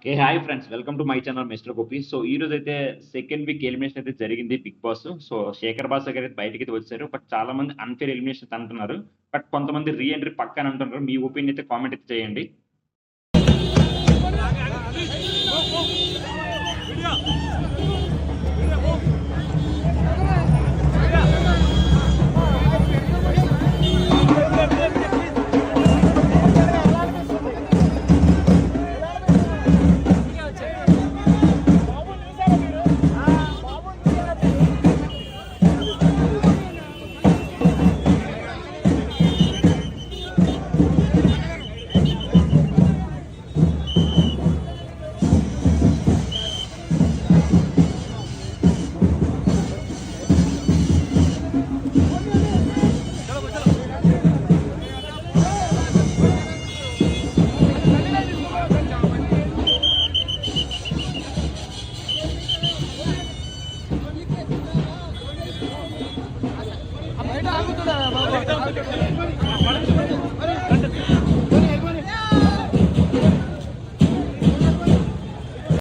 Hi friends, welcome to my channel mister Gopi. So ఈ రోజు అయితే సెకండ్ వీక్ ఎలిమినేషన్ అయితే జరిగింది Bigg Boss. So Shekhar boss గారు అయితే బయటకి అయితే వచ్చారు. బట్ చాలా మంది అన్‌ఫెయిర్ ఎలిమినేషన్స్ అంటున్నారు. బట్ కొంతమంది రీ ఎంట్రీ పక్కా అని అంటున్నారు. మీ ఒపీనియన్ అయితే కామెంట్ అయితే చేయండి. బయట ఆగుతున్నా బాబు.